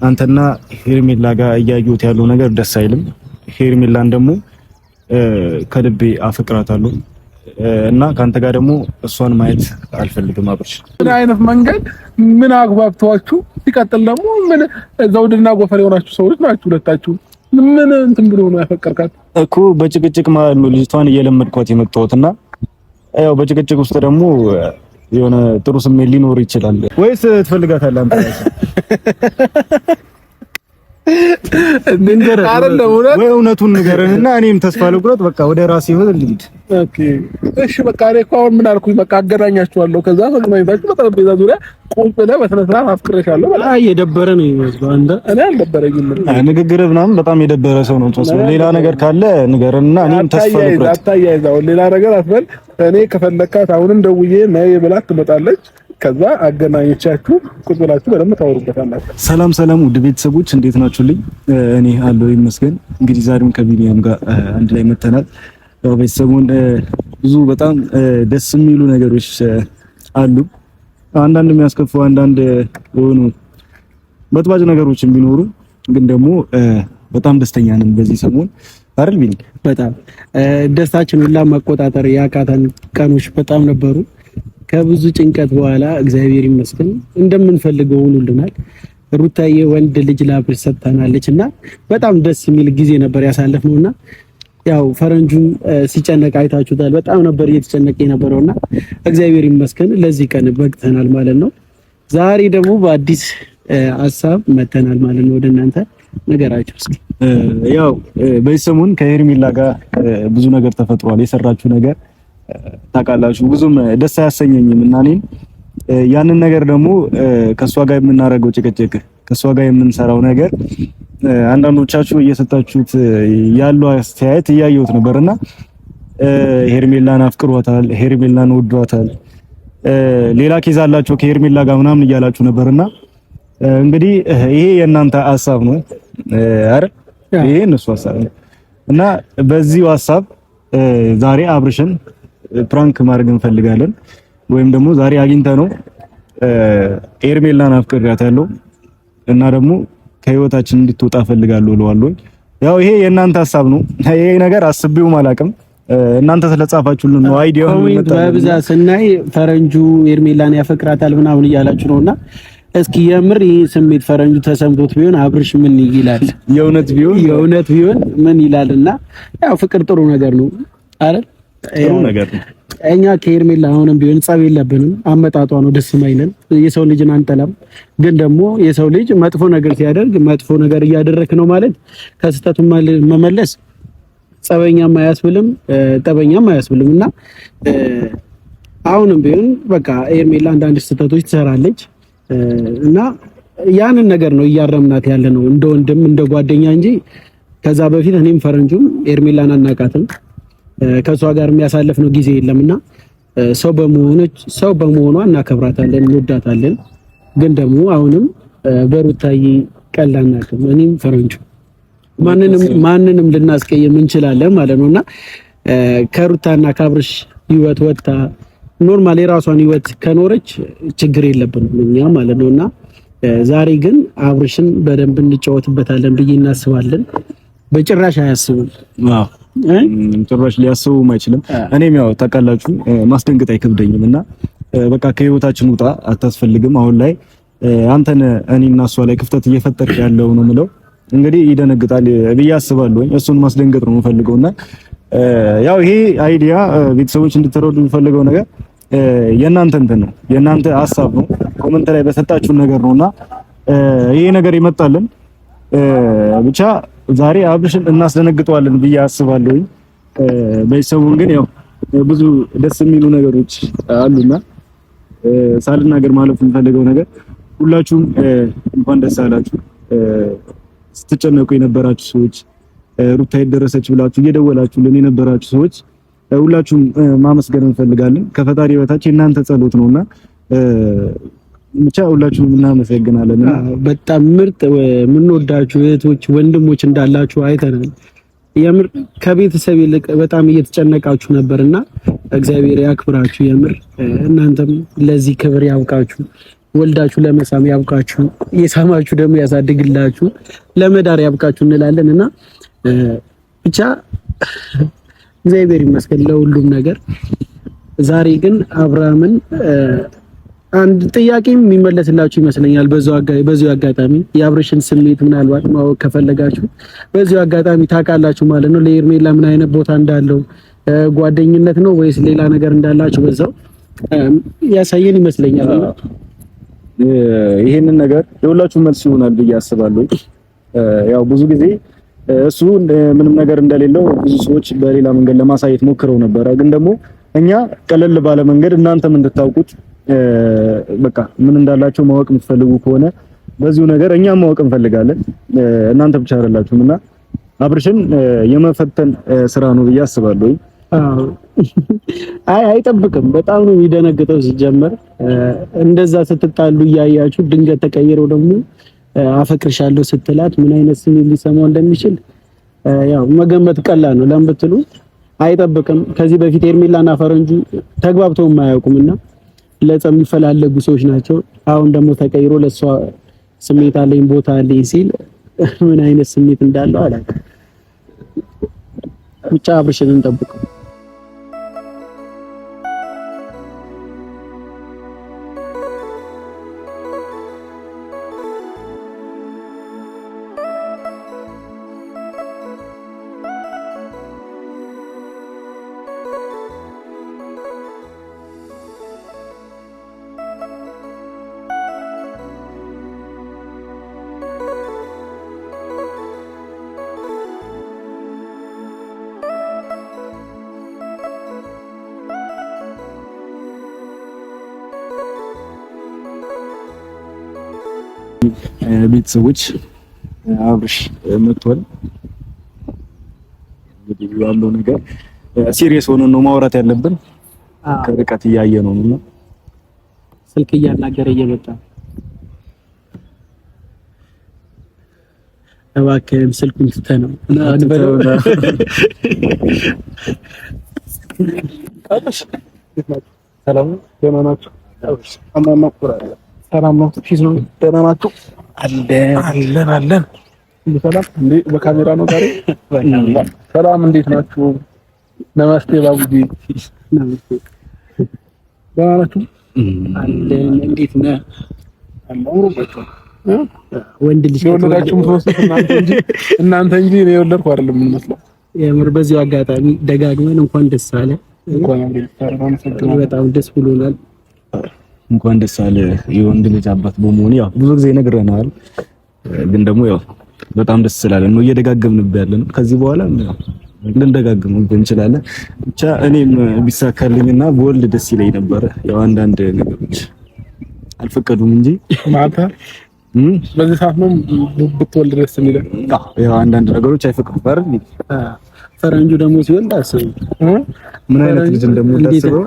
አንተና ሄርሜላ ጋር እያዩት ያለው ነገር ደስ አይልም። ሄርሜላን ደግሞ ከልቤ አፈቅራታለሁ እና ካንተ ጋር ደግሞ እሷን ማየት አልፈልግም። አብርሽ ምን አይነት መንገድ ምን አግባብቷችሁ? ሲቀጥል ደግሞ ምን ዘውድና ጎፈር የሆናችሁ ሰዎች ናችሁ ሁለታችሁ። ምን እንትን ብሎ ነው ያፈቀርካት እኮ? በጭቅጭቅ ማለት ነው ልጅቷን እየለመድኳት የመጣሁትና ያው በጭቅጭቅ ውስጥ ደግሞ የሆነ ጥሩ ስሜት ሊኖር ይችላል። ወይስ ትፈልጋታለህ አንተ? እንዴት አይደለም ወይ? እውነቱን ንገረንና እኔም ተስፋ ልቁረጥ። በቃ ወደ ራሴ ይወል ልሂድ። ኦኬ እሺ በቃ እኔ እኮ አሁን ምን አልኩኝ? በቃ አገናኛችኋለሁ። ከዛ መገናኘታችሁ በጠረጴዛ ዙሪያ ቁጭ ብለህ በስነ ስርዓት አፍቅሬሻለሁ። በቃ እየደበረ ነው የሚመስለው። እኔ አልደበረኝም። ንግግርህ ምናምን በጣም የደበረ ሰው ነው ተስፋ። ሌላ ነገር ካለ ንገረንና እኔም ተስፋ ልቁረጥ። አታያይዛው፣ ሌላ ነገር አትበል። እኔ ከፈለካት አሁንም ደውዬ ነይ ብላት ትመጣለች። ከዛ አገናኝቻችሁ ቁጭ ብላችሁ በደንብ ታወሩበታላችሁ። ሰላም ሰላም፣ ውድ ቤተሰቦች እንዴት ናችሁልኝ? እኔ አለሁ ይመስገን። እንግዲህ ዛሬም ከቢኒያም ጋር አንድ ላይ መተናል። ያው ቤተሰቡን ብዙ በጣም ደስ የሚሉ ነገሮች አሉ። አንዳንድ የሚያስከፉ፣ አንዳንድ የሆኑ በጥባጭ ነገሮችን ቢኖሩ ግን ደግሞ በጣም ደስተኛ ነን በዚህ ሰሞን አይደል ቢኒ? በጣም ደስታችን ሁላ መቆጣጠር ያቃተን ቀኖች በጣም ነበሩ። ከብዙ ጭንቀት በኋላ እግዚአብሔር ይመስገን እንደምንፈልገው ሆኖልናል። ሩታዬ ወንድ ልጅ ለአብርሽ ሰጥታናለች እና በጣም ደስ የሚል ጊዜ ነበር ያሳለፍነውና ያው ፈረንጁም ሲጨነቅ አይታችሁታል። በጣም ነበር እየተጨነቀ የነበረውና እግዚአብሔር ይመስገን ለዚህ ቀን በቅተናል ማለት ነው። ዛሬ ደግሞ በአዲስ ሀሳብ መተናል ማለት ነው። ወደ እናንተ ነገራችሁ እስኪ። ያው በዚህ ሰሞን ከሄርሜላ ጋር ብዙ ነገር ተፈጥሯል። የሰራችሁ ነገር ታውቃላችሁ፣ ብዙም ደስ አያሰኘኝም እና እኔም ያንን ነገር ደግሞ ከሷ ጋር የምናደርገው ጭቅጭቅ፣ ከሷ ጋር የምንሰራው ነገር አንዳንዶቻችሁ እየሰጣችሁት ያለው አስተያየት እያየሁት ነበርና ሄርሜላን አፍቅሯታል፣ ሄርሜላን ወዷታል፣ ሌላ ኬዝ አላችሁ ከሄርሜላ ጋር ምናምን እያላችሁ ነበርና እንግዲህ ይሄ የእናንተ ሐሳብ ነው አይደል? ይሄ እነሱ ሐሳብ ነው እና በዚህ ሐሳብ ዛሬ አብርሽን ፕራንክ ማድረግ እንፈልጋለን። ወይም ደግሞ ዛሬ አግኝተ ነው ሄርሜላን አፍቅሬያታለሁ እና ደግሞ ከህይወታችን እንድትወጣ ፈልጋለሁ እለዋለሁ። ያው ይሄ የእናንተ ሐሳብ ነው። ይሄ ነገር አስቤውም አላውቅም። እናንተ ስለጻፋችሁልን ነው አይዲያው በብዛት ስናይ ፈረንጁ ሄርሜላን ያፈቅራታል ምናምን እያላችሁ ነውና እስኪ የምር ይሄ ስሜት ፈረንጁ ተሰምቶት ቢሆን አብርሽ ምን ይላል? የእውነት ቢሆን ምን ይላልና ያው ፍቅር ጥሩ ነገር ነው አይደል? ጥሩ ነገር ነው። እኛ ከሄርሜላ አሁንም ቢሆን ጸብ የለብንም። አመጣጧ ነው ደስ የማይለን። የሰው ልጅን አንጠላም። ግን ደግሞ የሰው ልጅ መጥፎ ነገር ሲያደርግ መጥፎ ነገር እያደረክ ነው ማለት ከስተቱ መመለስ ጸበኛም አያስብልም፣ ጠበኛም አያስብልም። እና አሁንም ቢሆን በቃ ሄርሜላ አንዳንድ ስህተቶች ትሰራለች እና ያንን ነገር ነው እያረምናት ያለ ነው እንደ ወንድም እንደ ጓደኛ እንጂ ከዛ በፊት እኔም ፈረንጁም ሄርሜላን አናቃትም። ከሷ ጋር የሚያሳልፍነው ጊዜ የለምና ሰው በመሆኗ እናከብራታለን፣ እንወዳታለን። ግን ደግሞ አሁንም በሩታዬ ቀላናትም እኔም ፈረንጁ ማንንም ልናስቀየም እንችላለን ማለት ነውና ከሩታና ከአብርሽ ህይወት ወጣ ኖርማል የራሷን ህይወት ከኖረች ችግር የለብንም እኛ ማለት ነውና ዛሬ ግን አብርሽን በደንብ እንጫወትበታለን ብዬ እናስባለን። በጭራሽ አያስቡም። አዎ ጭራሽ ሊያስቡም አይችልም። እኔም ያው ታውቃላችሁ ማስደንገጥ አይከብደኝም እና በቃ ከህይወታችን ውጣ፣ አታስፈልግም። አሁን ላይ አንተን እኔና እሷ ላይ ክፍተት እየፈጠርክ ያለው ነው የምለው። እንግዲህ ይደነግጣል ብዬ አስባለሁ። እሱን ማስደንገጥ ነው የምፈልገውና ያው ይሄ አይዲያ ቤተሰቦች እንድትረዱ የምፈልገው ነገር የእናንተ እንትን ነው፣ የእናንተ ሐሳብ ነው። ኮሜንት ላይ በሰጣችሁ ነገር ነውና ይሄ ነገር ይመጣልን ብቻ ዛሬ አብርሽን እናስደነግጠዋለን ብዬ አስባለሁ። ቤተሰቡን ግን ያው ብዙ ደስ የሚሉ ነገሮች አሉና ሳልናገር ማለፍ የምፈልገው ነገር ሁላችሁም እንኳን ደስ አላችሁ። ስትጨነቁ የነበራችሁ ሰዎች ሩታ ይደረሰች ብላችሁ እየደወላችሁልን የነበራችሁ ሰዎች ሁላችሁም ማመስገን እንፈልጋለን። ከፈጣሪ በታች የእናንተ ጸሎት ነውና ብቻ ሁላችሁም እናመሰግናለን። በጣም ምርጥ የምንወዳችሁ እህቶች ወንድሞች እንዳላችሁ አይተናል። የምር ከቤተሰብ ይልቅ በጣም እየተጨነቃችሁ ነበርና እግዚአብሔር ያክብራችሁ። የምር እናንተም ለዚህ ክብር ያብቃችሁ። ወልዳችሁ ለመሳም ያብቃችሁ፣ የሳማችሁ ደግሞ ያሳድግላችሁ፣ ለመዳር ያብቃችሁ እንላለን እና ብቻ እግዚአብሔር ይመስገን ለሁሉም ነገር። ዛሬ ግን አብርሃምን አንድ ጥያቄ የሚመለስላችሁ ይመስለኛል። በዚሁ አጋጣሚ የአብርሽን ስሜት ምናልባት ማወቅ ከፈለጋችሁ በዚሁ አጋጣሚ ታውቃላችሁ ማለት ነው። ለኤርሜላ ምን አይነት ቦታ እንዳለው ጓደኝነት ነው ወይስ ሌላ ነገር እንዳላችሁ በዛው ያሳየን ይመስለኛል። ይሄንን ነገር የሁላችሁም መልስ ይሆናል ብዬ አስባለሁ። ያው ብዙ ጊዜ እሱ ምንም ነገር እንደሌለው ብዙ ሰዎች በሌላ መንገድ ለማሳየት ሞክረው ነበር። ግን ደግሞ እኛ ቀለል ባለ መንገድ እናንተም እንድታውቁት በቃ ምን እንዳላቸው ማወቅ የምትፈልጉ ከሆነ በዚሁ ነገር እኛም ማወቅ እንፈልጋለን። እናንተ ብቻ አይደላችሁምና አብርሽን የመፈተን ስራ ነው ብዬ አስባለሁ። አይጠብቅም። በጣም ነው የሚደነግጠው ሲጀመር። እንደዛ ስትጣሉ እያያችሁ ድንገት ተቀይረው ደግሞ አፈቅርሻለሁ ስትላት ምን አይነት ስሜት ሊሰማው እንደሚችል ያው መገመት ቀላል ነው። ለምን ብትሉ አይጠብቅም። ከዚህ በፊት ኤርሜላና ፈረንጁ ተግባብተው የማያውቁምና ለጸም የሚፈላለጉ ሰዎች ናቸው። አሁን ደግሞ ተቀይሮ ለሷ ስሜት አለኝ ቦታ አለኝ ሲል ምን አይነት ስሜት እንዳለው አላውቅም። ብቻ አብርሽን እንጠብቀው። ቤተሰቦች አብርሽ መጥቷል። እንግዲህ ያለው ነገር ሲሪየስ ሆነን ነው ማውራት ያለብን። ከርቀት እያየ ነው እና ስልክ እያናገረ እየመጣ እባክህን ስልኩን ትተህ ነው ሰላም ደህና ናችሁ? ሰላም ነው። ፊዝ ነው። ደህና ናችሁ? አለን። ሰላም እንዴ? በካሜራ ነው ዛሬ። ሰላም እንዴት ናችሁ? ነማስቴ ባቡጂ። ደህና ናችሁ? አለን። እንዴት ነህ? አምሮባችሁ ወንድ ልጅ የወለዳችሁም ሶስት እናንተ እንጂ እኔ የወለድኩ አይደለም የምመስለው። የምር በዚሁ አጋጣሚ ደጋግመን እንኳን ደስ አለ። በጣም ደስ ብሎናል። እንኳን ደስ አለ የወንድ ልጅ አባት በመሆን ያው ብዙ ጊዜ ነግረናል፣ ግን ደግሞ ያው በጣም ደስ ስላለን ነው እየደጋገምንበት ያለን። ከዚህ በኋላ ልንደጋግም እንችላለን። ብቻ እኔም ቢሳካልኝና በወልድ ደስ ይለኝ ነበር። ያው አንዳንድ ነገሮች አልፈቀዱም እንጂ ማታ በዚህ ሰዓት ነው ብትወልድ ደስ የሚለው። ያው አንዳንድ ነገሮች አይፈቅዱም አይደል? ፈረንጁ ደግሞ ሲወልድ አስቡ ምን አይነት ልጅ እንደምታስበው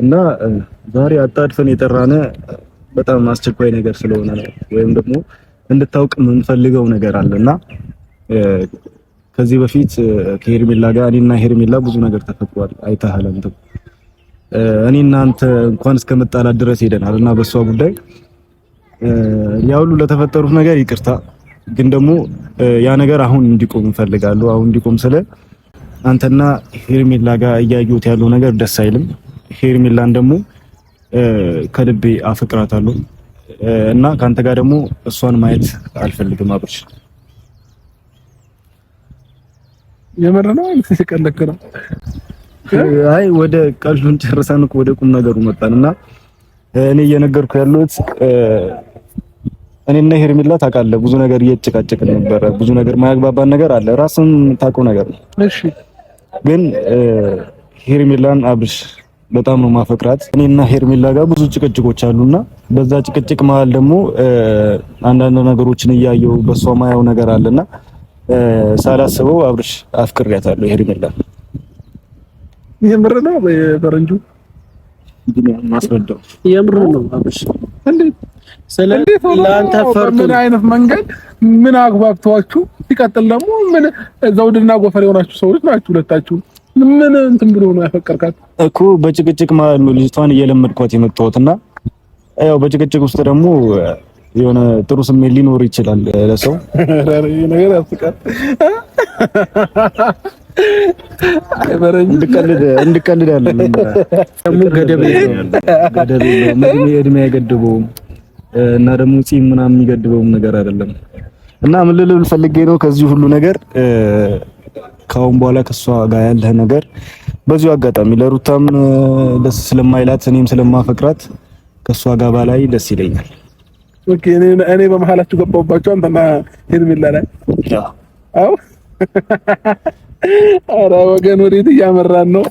እና ዛሬ አጣድፈን የጠራነ በጣም አስቸኳይ ነገር ስለሆነ ነው። ወይም ደግሞ እንድታውቅ የምንፈልገው ነገር አለና ከዚህ በፊት ከሄርሜላ ጋር እኔና ሄርሜላ ብዙ ነገር ተፈጥሯል። አይተሃል አንተ። እኔና አንተ እንኳን እስከመጣላት ድረስ ሄደናል እና በሷ ጉዳይ ያ ሁሉ ለተፈጠሩት ነገር ይቅርታ። ግን ደግሞ ያ ነገር አሁን እንዲቆም እንፈልጋለሁ። አሁን እንዲቆም ስለ አንተና ሄርሜላ ጋር እያየሁት ያለው ነገር ደስ አይልም። ሄርሜላን ደግሞ ከልቤ አፈቅራታለሁ እና ካንተ ጋር ደግሞ እሷን ማየት አልፈልግም። አብርሽ የምር ነው ሲቀለክ ነው? አይ ወደ ቀልዱን ጨርሰን ወደ ቁም ነገሩ መጣንና እኔ እየነገርኩ ያለሁት እኔና ሄርሜላ ታውቃለህ ብዙ ነገር እየተጨቃጨቅን ነበረ። ብዙ ነገር ማያግባባን ነገር አለ፣ ራስን ታውቀው ነገር ነው። እሺ ግን ሄርሜላን አብርሽ በጣም ነው ማፈቅራት። እኔና ሄርሜላ ጋር ብዙ ጭቅጭቆች አሉና በዛ ጭቅጭቅ መሀል ደግሞ አንዳንድ ነገሮችን እያየው በሷ ማያው ነገር አለና ሳላስበው አብርሽ አፍቅሬያታለሁ ሄርሜላ። የምር ነው በፈረንጁ ማስረዳው የምር ነው አብርሽ። እንዴት ስለዚህ ለአንተ ፈርቶ ምን አይነት መንገድ ምን አግባብቷችሁ ሲቀጥል ደግሞ ምን ዘውድና ጎፈር የሆናችሁ ሰዎች ናችሁ ሁለታችሁ። ምን እንትን ብሎ ነው ያፈቀርካት እኮ? በጭቅጭቅ ማለት ነው ልጅቷን እየለመድኳት የመጣሁትና ያው በጭቅጭቅ ውስጥ ደግሞ የሆነ ጥሩ ስሜት ሊኖር ይችላል ለሰው ነገር ያስቃል። እንድቀልድ ያለ ደግሞ ገደብ የለውም እድሜ አይገድበውም እና ደግሞ ጺም ምናምን የሚገድበውም ነገር አይደለም። እና ምን ልል ፈልጌ ነው ከዚህ ሁሉ ነገር ካሁን በኋላ ከሷ ጋር ያለ ነገር በዚሁ አጋጣሚ ለሩታም ደስ ስለማይላት እኔም ስለማፈቅራት ከሷ ጋር ባላይ ደስ ይለኛል። ኦኬ እኔ በመሀላችሁ ገባሁባችሁ አንተና ሄርሜላ ላይ። አዎ ኧረ ወገን ወዴት እያመራን ነው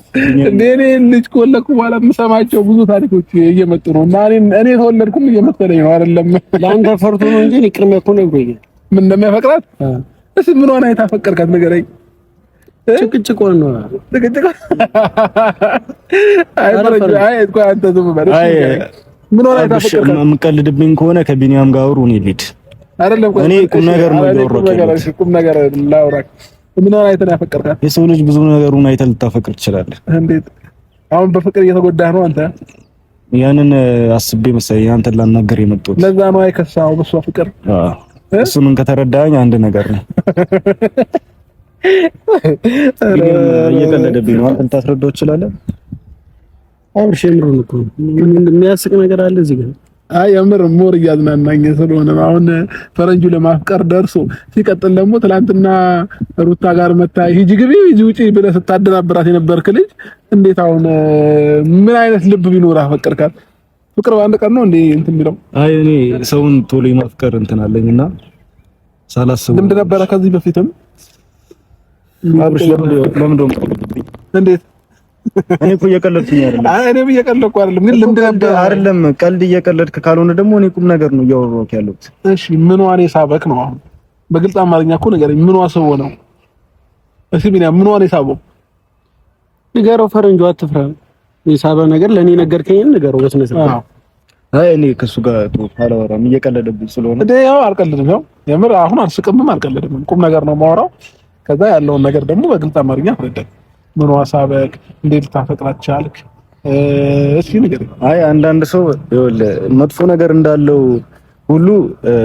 እንዴ? እኔ ልጅ ከወለድኩ በኋላ የምሰማቸው ብዙ ታሪኮች እየመጡ ነው እና እኔ ተወለድኩም እየመሰለኝ ነው። አይደለም ለአንተ ፈርቶ ነው እንጂ ቅድሚያ እኮ ነው ይቆይ ምን እንደሚያፈቅራት እሺ ምን ሆነ አይታፈቀርካት ንገረኝ። ጭቅጭቅ ነው ጭቅጭቅ አይ ፈረጅ አይ እኮ አንተ ዝም በል ምን ሆነ አይታፈቀርካት? የምቀልድብኝ ከሆነ ከቢኒያም ጋር አውሩ እኔ ልሂድ። አይደለም እኔ ቁም ነገር ነው ያወራሁት። ቁም ነገር ላውራክ። ምን ሆነ አይተህ ያፈቀርካት? የሰው ልጅ ብዙ ነገሩን አይተህ ልታፈቅር ትችላለህ። እንዴት አሁን በፍቅር እየተጎዳህ ነው አንተ? ያንን አስቤ መሰለኝ አንተን ላናገር የመጣሁት። ለዛ ነው አይከሳው በሷ ፍቅር። እሱንም ከተረዳኸኝ አንድ ነገር ነው። እየቀለደብኝ ነው። አንተን ታስረዳው ትችላለህ? አሁን ሸምሩን እኮ የሚያስቅ ነገር አለ እዚህ ጋር። አይ የምር ሞር እያዝናናኝ ስለሆነ አሁን ፈረንጁ ለማፍቀር ደርሶ ሲቀጥል ደግሞ ትላንትና ሩታ ጋር መታ ሂጂ ግቢ ሂጂ ውጪ ብለህ ስታደናብራት የነበርክ ልጅ እንዴት አሁን ምን አይነት ልብ ቢኖርህ አፈቀርካት? ፍቅር በአንድ ቀን ነው እንዴ እንትን የሚለው? አይ እኔ ሰውን ቶሎ የማፍቀር እንትን አለኝና ሳላስብ ልምድ ነበረ ከዚህ በፊትም አብርሽ ለምን እንዴት እኔ እኮ እየቀለድኩኝ አይደለም። እኔም እየቀለድኩ አይደለም፣ ግን ልምድ ነበር አይደለም። ቀልድ እየቀለድክ ካልሆነ ደግሞ እኔ ቁም ነገር ነው እያወራሁት ያለሁት። እሺ ምኗ ነው የሳበክ ነው? አሁን በግልጽ አማርኛ እኮ ንገረኝ። ምኗ ሰው ነው? እሺ ቢኒያም ምኗ ነው የሳበው? ንገረው። ፈረንጁ አትፍራ። የሳበ ነገር ለኔ ነገርከኝ፣ ንገረው በስነ ስርዓት። አይ እኔ ከሱ ጋር አላወራም፣ እየቀለደብኝ ስለሆነ እንዴ። ያው አልቀልድም፣ ያው የምር አሁን አልስቅምም፣ አልቀልድም፣ ቁም ነገር ነው የማወራው። ከዛ ያለውን ነገር ደግሞ በግልጽ አማርኛ አስረዳኝ። ምን ዋሳበክ? እንዴት ልታፈቅራት ቻልክ? እሺ ንገረኝ። አይ አንዳንድ ሰው ይኸውልህ መጥፎ ነገር እንዳለው ሁሉ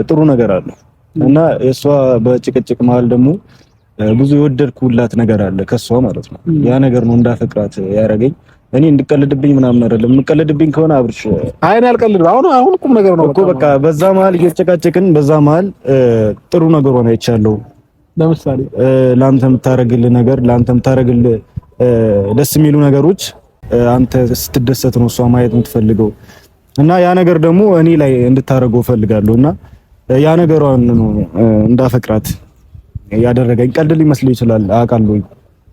ጥሩ ነገር አለው እና የሷ በጭቅጭቅ መሀል ደግሞ ብዙ የወደድኩላት ነገር አለ ከሷ ማለት ነው። ያ ነገር ነው እንዳፈቅራት ያደረገኝ። እኔ እንድቀልድብኝ ምናምን አይደለም። እንድቀልድብኝ ከሆነ አብርሽ አይ እኔ አልቀልድም። አሁን ቁም ነገር ነው እኮ በቃ በዛ መሀል እየተጨቃጨቅን በዛ መሀል ጥሩ ነገር ሆነ አይቻለሁ። ለምሳሌ ላንተ የምታረግልህ ነገር ላንተ የምታረግልህ ደስ የሚሉ ነገሮች አንተ ስትደሰት ነው እሷ ማየት የምትፈልገው እና ያ ነገር ደግሞ እኔ ላይ እንድታረገው ፈልጋለሁ እና ያ ነገሯን ነው እንዳፈቅራት ያደረገኝ። ቀልድ ሊመስል ይችላል አውቃለሁ።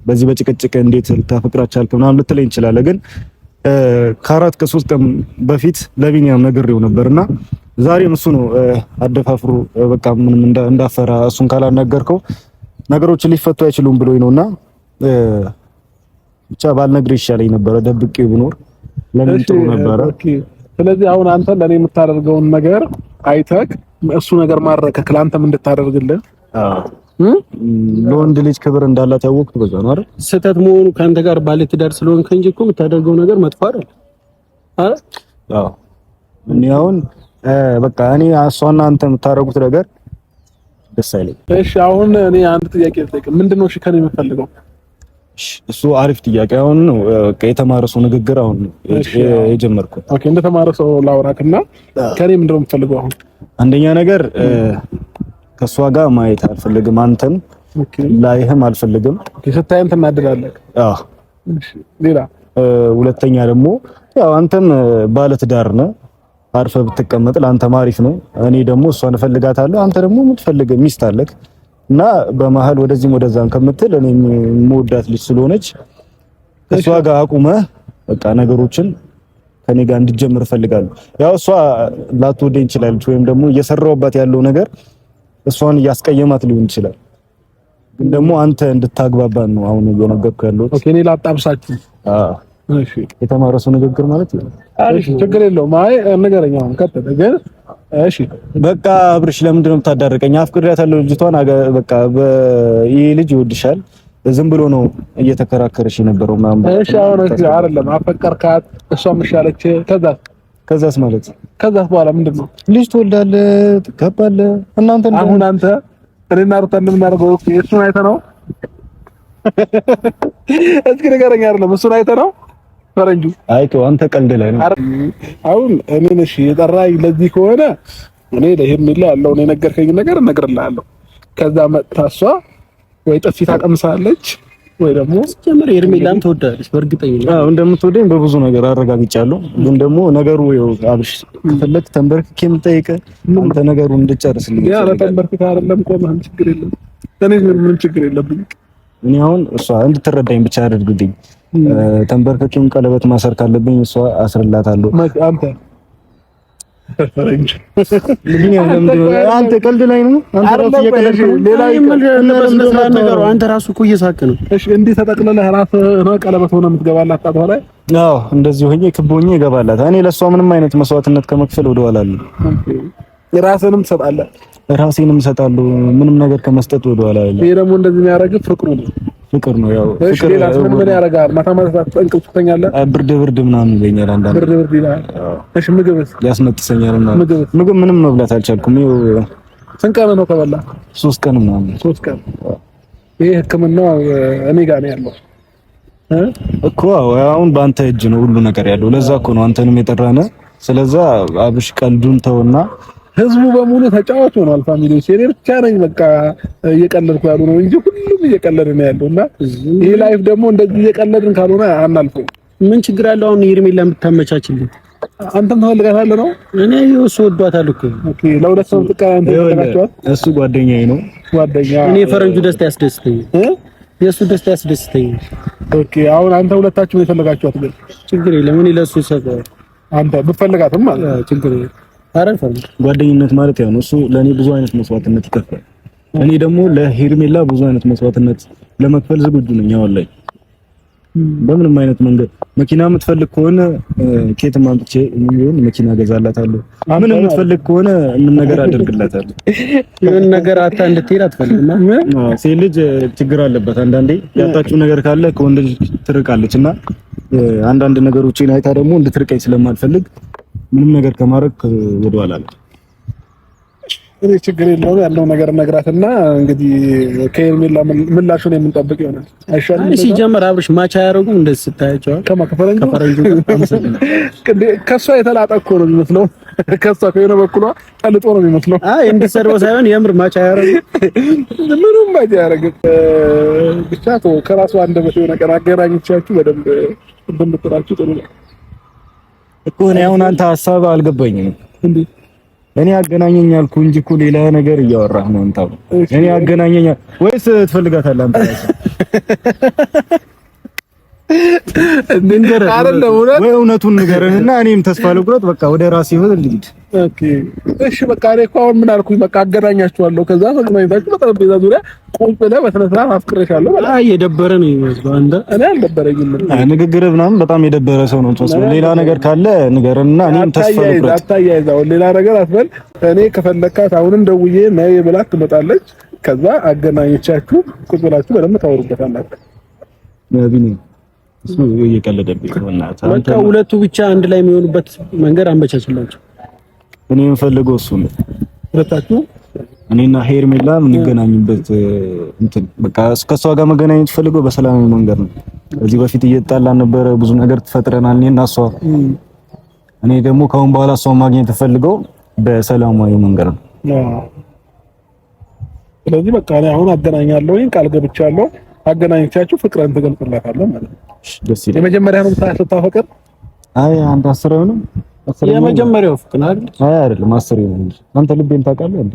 በዚህ በጭቅጭቅ እንዴት ልታፈቅራት ቻልክ ምናምን ልትለኝ ይችላል። ግን ከአራት ከሶስት ቀን በፊት ለቢኒያም ነግሬው ነበርና ዛሬም እሱ ነው አደፋፍሮ በቃ ምንም እንዳፈራ እሱን ካላናገርከው ነገሮች ሊፈቱ አይችሉም ብሎኝ ነውና ብቻ ባልነግርህ ይሻለኝ ነበረ። ደብቄው ብኖር ለምን ጥሩ ነበረ። ስለዚህ አሁን አንተ ለኔ የምታደርገውን ነገር አይተህ እሱ ነገር ማረከክ ለአንተም እንድታደርግልህ ለወንድ ልጅ ክብር እንዳላት ያወቅኩት በዛ ነው አይደል? ስህተት መሆኑ ከአንተ ጋር ባለ ትዳር ስለሆንክ እንጂ እኮ የምታደርገው ነገር መጥፎ አይደል? አዎ እኔ አሁን በቃ እኔ እሷና አንተ የምታደርጉት ነገር ደስ አይለኝ። እሺ አሁን እኔ አንድ ጥያቄ ልጠይቅ። ምንድነው እሺ ከኔ የምፈልገው? እሱ አሪፍ ጥያቄ። አሁን ነው በቃ የተማረ ሰው ንግግር አሁን የጀመርኩት። ኦኬ እንደ ተማረ ሰው ላውራክና ከኔ ምንድነው የምፈልገው? አሁን አንደኛ ነገር ከሷ ጋር ማየት አልፈልግም። አንተን ላይህም አልፈልግም። ስታየን ትናደዳለህ። አዎ እሺ ሌላ ሁለተኛ ደግሞ ያው አንተም ባለ ትዳር ነህ። አርፈህ ብትቀመጥ ለአንተ አሪፍ ነው። እኔ ደግሞ እሷን እፈልጋታለሁ። አንተ ደግሞ የምትፈልግ ሚስት አለክ እና በመሀል ወደዚህም ወደዛም ከምትል እኔ የምወዳት ልጅ ስለሆነች ከሷ ጋር አቁመህ በቃ ነገሮችን ከኔ ጋር እንድጀምር እፈልጋለሁ። ያው እሷ ላትወደኝ ትችላለች ወይም ደግሞ እየሰራሁባት ያለው ነገር እሷን እያስቀየማት ሊሆን ይችላል። ግን ደግሞ አንተ እንድታግባባን ነው አሁን እየነገርኩህ ያለሁት። ኦኬ እኔ ላጣብሳችሁ። እሺ የተማረ ሰው ንግግር ማለት ነው። እሺ ችግር የለውም። አይ ነገረኛ አሁን ከተደ ግን እሺ በቃ አብርሽ ለምንድን ነው የምታዳርቀኝ? አፍቅሬያታለሁ ልጅቷን። በቃ ይሄ ልጅ ይወድሻል። ዝም ብሎ ነው እየተከራከረሽ የነበረው ምናምን። እሺ አሁን አይደለም አፈቀርካት፣ እሷም እሻለች። ከዛስ ማለት ከዛስ በኋላ ምንድነው? ልጅ ትወልዳለህ፣ ትጋባለህ። እናንተ አሁን አንተ እኔና ሩታ እንደምናደርገው እሱን አይተህ ነው? እስኪ ንገረኝ። አይደለም እሱን አይተህ ነው? ፈረንጁ አይቶ አንተ ቀልድ ላይ ነው። አሁን እኔን እሺ የጠራኝ ለዚህ ከሆነ እኔ ለሄርሜላ ያለውን የነገርከኝ ነገር እነግርልሃለሁ። ከዛ መጥታ እሷ ወይ ጥፊ ታቀምሳለች ወይ ደግሞ ጀመር ሄርሜላን ትወዳለች። በእርግጠኝነት እንደምትወደኝ በብዙ ነገር አረጋግጫለሁ። ግን ደግሞ ነገሩ ይኸው አብሽ ከፈለክ ተንበርክኬ የምጠይቅህ አንተ ነገሩን እንድጨርስልኝ። ያ ተንበርክከህ አይደለም ቆመህ ችግር የለም። እኔ ምንም ችግር የለብኝም። እኔ አሁን እሷ እንድትረዳኝ ብቻ አድርግልኝ። ተንበርክኬም ቀለበት ማሰር ካለብኝ እሷ አስርላታለሁ። አንተ አንተ ቀልድ ላይ ነው። አንተ ራስህ እየቀለድክ ነው። ሌላ ነገር አንተ ራስህ እኮ እየሳቅህ ነው። እሺ እንዲህ ተጠቅልለህ ራስህ ነው ቀለበት ሆነ የምትገባላት አጣ በኋላ? አዎ እንደዚህ ሆኜ ክቦኜ እገባላት። እኔ ለሷ ምንም አይነት መስዋዕትነት ከመክፈል ወደ ኋላ አለ። ራስህንም ትሰጣለህ? ራሴንም እሰጣለሁ። ምንም ነገር ከመስጠት ወደ ኋላ አለ። ይሄ ደግሞ እንደዚህ የሚያደርግ ፍቅሩ ነው። ፍቅር ነው ያው ፍቅር ምን ያደርጋል? ማታ ማታ እንቅልፍ ትተኛለህ? ብርድ ምናምን ይለኛል አንዳንዴ። ብርድ ይላል። እሺ ምግብስ? ያስነጥሰኛል እና ምግብ ምንም መብላት አልቻልኩም። ይኸው ስንት ቀን ነው ከበላ? 3 ቀን ምናምን። 3 ቀን። ይሄ ሕክምናው እኔ ጋር ነው ያለው እኮ። አሁን በአንተ እጅ ነው ሁሉ ነገር ያለው። ለዛ እኮ ነው አንተንም የጠራነ። ስለዛ አብሽ ቀልዱን ተውና ህዝቡ በሙሉ ተጫዋች ሆኗል። ፋሚሊዎች እኔ ብቻ ነኝ በቃ እየቀለድኩ ያሉ ነው እንጂ ሁሉም እየቀለደ ነው ያለውና ይሄ ላይፍ ደግሞ እንደዚህ እየቀለድን ካልሆነ አናልፈው። ምን ችግር አለው? አሁን ሄርሜላ የምታመቻችልኝ አንተም ትፈልጋታለህ ነው? እኔ እሱ ወዷታል እኮ። ኦኬ ለሁለት ሰው ተቃራኒ ተፈልጋችኋል? እሱ ጓደኛዬ ነው። እኔ ፈረንጁ ደስታ ያስደስተኛል። የእሱ ደስታ ያስደስተኛል። ኦኬ አሁን አንተ ሁለታችሁ ነው የፈለጋችኋት? ግን ችግር የለም። እኔ ለሱ ሰጠው። አንተ ብትፈልጋትም ማለት ችግር የለም። ጓደኝነት ማለት ያው ነው። እሱ ለኔ ብዙ አይነት መስዋዕትነት ይከፍላል። እኔ ደግሞ ለሄርሜላ ብዙ አይነት መስዋዕትነት ለመክፈል ዝግጁ ነኝ። አሁን ላይ በምንም አይነት መንገድ መኪና የምትፈልግ ከሆነ ኬትም አምጥቼ ምን መኪና ገዛላታለሁ። ምን የምትፈልግ ከሆነ ምን ነገር አደርግላታለሁ። ምን ነገር አታ እንድትሄድ አትፈልግም? ሴት ልጅ ችግር አለበት። አንዳንዴ ያጣችው ነገር ካለ ከወንድ ልጅ ትርቃለችና አንዳንድ ነገሮችን አይታ ደግሞ እንድትርቀኝ ስለማልፈልግ ምንም ነገር ከማድረግ ወደ ኋላ አለ። እኔ ችግር የለውም ያለው ነገር ነግራትና እንግዲህ ከሄርሜላ ምላሹን የምንጠብቅ ይሆናል። አይሻልም? እሺ ሲጀመር አብርሽ ማቻ ያደረጉም እንደዚህ ስታያቸው ከፈረንጁ ከሷ የተላጠ እኮ ነው የሚመስለው። ከሷ ከሆነ በኩሏ ጠልጦ ነው የሚመስለው። አይ እንዲሰርበው ሳይሆን የምር ማቻ ያደረጉ ምንም ማቻ ያደረጉ ብቻ ተው። ከራሱ አንደበት የሆነ ቀን አገናኝቻችሁ በደንብ ብንጥራችሁ ጥሩ ነው እኮ። እኔ አሁን አንተ ሀሳብ አልገባኝም እንዴ? እኔ አገናኘኝ አልኩ እንጂ እኮ ሌላ ነገር እያወራህ ነው አንተ። እኔ አገናኘኝ ወይስ ትፈልጋታለህ አንተ? ወይ እውነቱን ንገረንና እኔም ተስፋ ልቁረጥ። በቃ ወደ ራሴ ህይወት ልሂድ። ኦኬ እሺ በቃ እኔ እኮ አሁን ምን አልኩኝ? በቃ አገናኛችኋለሁ። ከዛ ተገናኝታችሁ በጠረጴዛ ዙሪያ ቁጭ ብለህ በስነ ስርዓት አፍቅሬሻለሁ። አይ የደበረ ነው የሚመስለው አንተ። እኔ አልደበረኝም። ንግግርህ ምናምን በጣም የደበረ ሰው ነው የምትመስለው። ሌላ ነገር ካለ ንገረንና እኔም ተስፋ ልቁረጥ። አታያይዛው፣ ሌላ ነገር አትበል። እኔ ከፈለካት አሁንም ደውዬ ነይ ብላት ትመጣለች። ከዛ አገናኝቻችሁ ቁጭ ብላችሁ በደንብ ታወሩበታላችሁ። ነብይ እሱ እየቀለደብኝ ነው። በቃ ሁለቱ ብቻ አንድ ላይ የሚሆኑበት መንገድ አመቻችላችሁ። እኔ የምፈልገው እሱ ነው። ሁለታችሁ እኔና ሄርሜላ የምንገናኝበት እንትን በቃ ከሷ ጋር መገናኘት ፈልገው በሰላማዊ መንገድ ነው። ከዚህ በፊት እየተጣላን ነበረ፣ ብዙ ነገር ተፈጥረናል እኔና እሷ። እኔ ደግሞ ከአሁን በኋላ እሷን ማግኘት ፈልገው በሰላማዊ መንገድ ነው። ስለዚህ በቃ እኔ አሁን አገናኛለሁ፣ ቃል ገብቻለሁ። አገናኝቻችሁ ፍቅርን ትገልጽላታለህ ማለት ነው። ደስ ይላል። የመጀመሪያ ነው ስታፈቅር? አይ አንተ አስረው ነው የመጀመሪያው ፍቅር አይደል? አይ አይደለም፣ አስረው ነው እንጂ አንተ ልቤን ታውቃለህ እንዴ?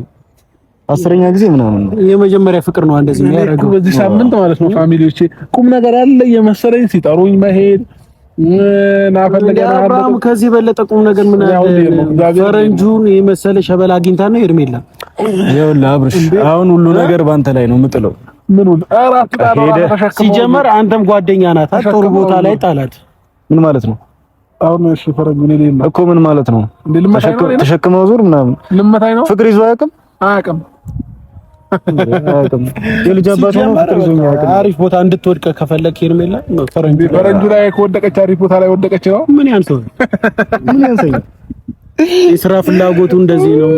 አስረኛ ጊዜ ምናምን ነው የመጀመሪያ ፍቅር ነው እንደዚህ የሚያደርገው። በዚህ ሳምንት ማለት ነው ፋሚሊዎቼ ቁም ነገር አለ የመሰለኝ ሲጠሩኝ መሄድ ናፈልገና አብርሃም ከዚህ በለጠ ቁም ነገር ምን አለ? ፈረንጁን የመሰለ ሸበላ አግኝታ ነው ሄርሜላ። ይኸውልህ አብርሽ አሁን ሁሉ ነገር ባንተ ላይ ነው የምጥለው። ምኑን አራት ሲጀመር አንተም ጓደኛ ናት፣ ጥሩ ቦታ ላይ ጣላት። ምን ማለት ነው? አሁን እሺ ፈረንጁን እኔ እኮ ምን ማለት ነው? ተሸክመው ዙር ምናምን ልመታኝ ነው? ፍቅር ይዞ አያውቅም? አያውቅም። የልጅ አባት ነው አሪፍ ቦታ እንድትወድቅ ከፈለክ ሄርሜላ ፈረንጁ ላይ ከወደቀች አሪፍ ቦታ ላይ ወደቀች ነው። ምን ያንሰው የስራ ፍላጎቱ እንደዚህ ነው።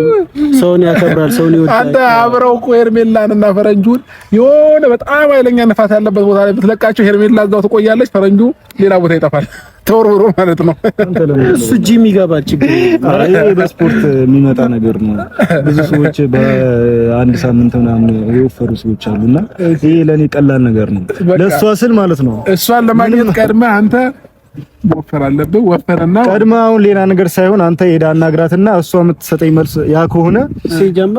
ሰውን ያከብራል፣ ሰውን ይወዳል። አንተ አብረው እኮ ሄርሜላን እና ፈረንጁን የሆነ በጣም ኃይለኛ ነፋስ ያለበት ቦታ ላይ ብትለቃቸው ሄርሜላ እዛው ትቆያለች፣ ፈረንጁ ሌላ ቦታ ይጠፋል። ተወርውሮ ማለት ነው። እሱ ጂም ይገባል። ችግር ይሄ በስፖርት የሚመጣ ነገር ነው። ብዙ ሰዎች በአንድ ሳምንት ምናምን የወፈሩ ሰዎች አሉና ይሄ ለኔ ቀላል ነገር ነው። ለሷ ስል ማለት ነው። እሷን ለማግኘት ቀድመህ አንተ ወፈር አለብህ። ወፈረና ቀድመ አሁን ሌላ ነገር ሳይሆን አንተ ሄዳ አናግራትና እሷ የምትሰጠኝ መልስ ያ ከሆነ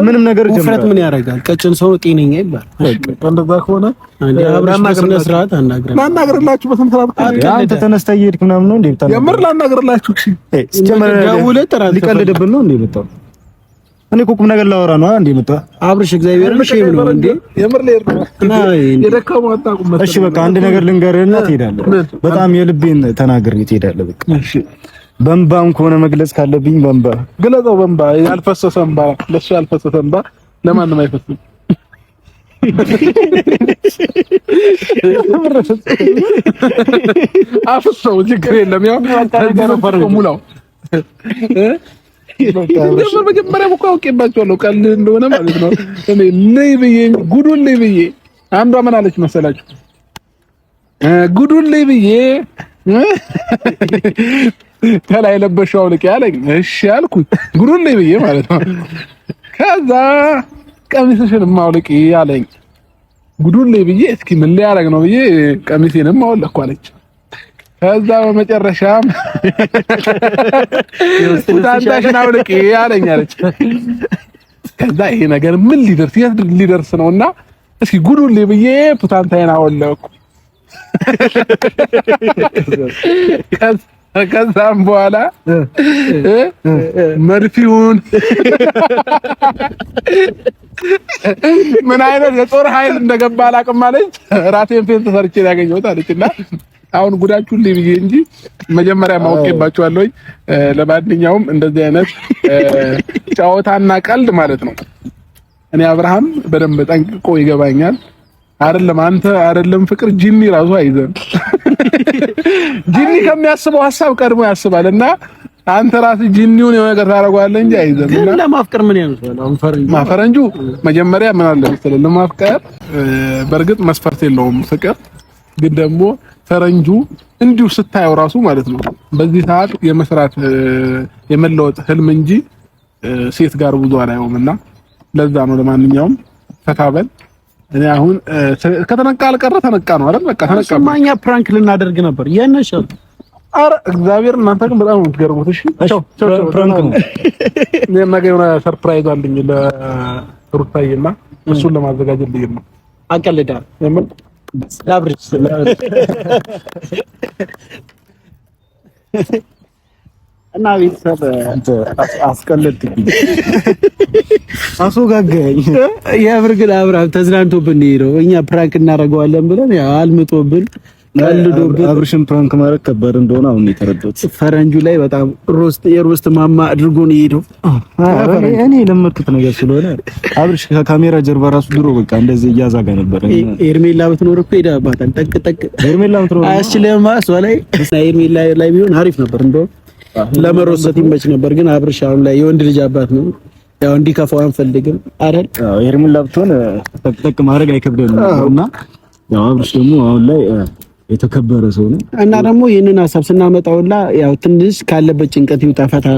ምንም ነገር ጀምራ ወፍረት ምን ያደርጋል? ቀጭን ሰው ጤነኛ ይባል። እንደዛ ከሆነ በስነ ስርዓት ላናግርላችሁ በስነ ስርዓት አንተ ተነስተህ እየሄድክ ምናምን ነው እንዴ? የምር ላናግርላችሁ። እሺ ደውለህ ጥራት ሊቀልድብን ነው እንዴ የመጣው? እኔ እኮ ቁም ነገር ላወራ ነው እንዴ የመጣው? አብርሽ እግዚአብሔርን ሼም ነው እንዴ? የምር ላይ የደከመው አጣቁም። እሺ በቃ አንድ ነገር ልንገርህና ትሄዳለህ። በጣም የልቤን ተናግሬ ትሄዳለህ። በቃ እሺ በእንባም ከሆነ መግለጽ ካለብኝ በእንባ ግለጸው። በእንባ ያልፈሰሰ እንባ ለሱ ያልፈሰሰ እንባ ለማንም አይፈስም። አፍሰው ችግር የለም። ያው ተገረፈሩ ሙላው መጀመሪያ እኮ አውቄባቸዋለሁ ቀልድ እንደሆነ ማለት ነው። እኔ ነይ ብዬ ጉዱን ነይ ብዬ አንዷ ምን አለች መሰላችሁ? ጉዱን ነይ ብዬ ከላይ ለበሽው አውልቄ አለኝ። እሺ አልኩት፣ ጉዱን ነይ ብዬ ማለት ነው። ከዛ ቀሚስሽን ማውልቂ አለኝ። ጉዱን ነይ ብዬ እስኪ ምን ሊያደርግ ነው ብዬ ቀሚሴንም አወለቅኩ አለች። ከዛ በመጨረሻም ፑታንታሽን አውልቂ አለኝ አለች። ከዛ ይሄ ነገር ምን ሊደርስ ነውና እስኪ ጉዱን ላይ ብዬ ፑታንታዬን አወለቅኩ። ከዛም በኋላ መድፊውን ምን አይነት የጦር ኃይል እንደገባ አላውቅም አለች። ራቴን ፌንት ሰርቼ ያገኘሁት አለችና አሁን ጉዳችሁን ልይ ብዬ እንጂ መጀመሪያ ማውቄባችኋለሁ። ለማንኛውም እንደዚህ አይነት ጨዋታና ቀልድ ማለት ነው እኔ አብርሃም በደንብ ጠንቅቆ ይገባኛል። አይደለም አንተ አይደለም ፍቅር ጂኒ ራሱ አይዘን ጂኒ ከሚያስበው ሐሳብ ቀድሞ ያስባልና አንተ ራስህ ጂኒውን የሆነ ነገር ታደርገዋለህ እንጂ አይዘን። እና ለማፍቀር ምን ያንሳል? አሁን ፈረንጁ መጀመሪያ ምን አለ መሰለህ ለማፍቀር በእርግጥ መስፈርት የለውም ፍቅር ግን ደግሞ ፈረንጁ እንዲሁ ስታየው ራሱ ማለት ነው በዚህ ሰዓት የመስራት የመለወጥ ህልም እንጂ ሴት ጋር ብዙ አላየውምና ለዛ ነው። ለማንኛውም ፈታበል እኔ አሁን ከተነቃ አልቀረ ተነቃ ነው አይደል? በቃ ተነቃ። ማኛ ፕራንክ ልናደርግ ነበር የነሻው። አረ እግዚአብሔር እናንተ ግን በጣም የምትገርሙት። እሺ ፕራንክ ነው። ነገ የሆነ ሰርፕራይዝ አለኝ ለሩታዬና እሱን ለማዘጋጀት ልሄድ ነው። አቀልዳ የምን ላብርሽ እና ቤተሰብ አስቀለጥኩኝ አስወጋጋኝ። የብር ግን አብርሃም ተዝናንቶብን ነው። እኛ ፕራንክ እናደርገዋለን ብለን ያው አልምጦብን ቀልዶብን። አብርሽን ፕራንክ ማድረግ ከባድ እንደሆነ አሁን የተረዳሁት። ፈረንጁ ላይ በጣም የሮስት ማማ አድርጎ ነው የሄደው። እኔ የለመድኩት ነገር ስለሆነ አብርሽ ከካሜራ ጀርባ ራሱ ድሮ በቃ እንደዚህ እያዛጋ ነበር። ኤርሜላ ብትኖር እኮ ሄዳባታል። ጠቅ ኤርሜላ ብትኖር አያስችልም። እሷ ላይ ኤርሜላ ላይ ቢሆን አሪፍ ነበር እንደው ለመሮሰት ይመች ነበር። ግን አብርሽ አሁን ላይ የወንድ ልጅ አባት ነው። ያው እንዲከፋው አንፈልግም አይደል? አዎ ኤርሜላ ብትሆን ጠቅ ማድረግ አይከብደንም እና ያው አብርሽ ደግሞ አሁን ላይ የተከበረ ሰው ነው እና ደግሞ ይሄንን ሐሳብ ስናመጣውላ ያው ትንሽ ካለበት ጭንቀት ይውጣ ፈታ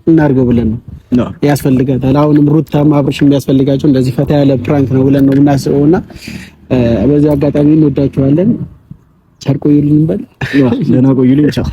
እናርገው ብለን ነው ያስፈልጋታል። አሁንም ሩታም አብርሽ የሚያስፈልጋቸው እንደዚህ ፈታ ያለ ፕራንክ ነው ብለን ነው የምናስበውና በዚህ አጋጣሚ እንወዳችኋለን። ቸር ቆዩልን በል። ደህና ቆዩልኝ። ቻው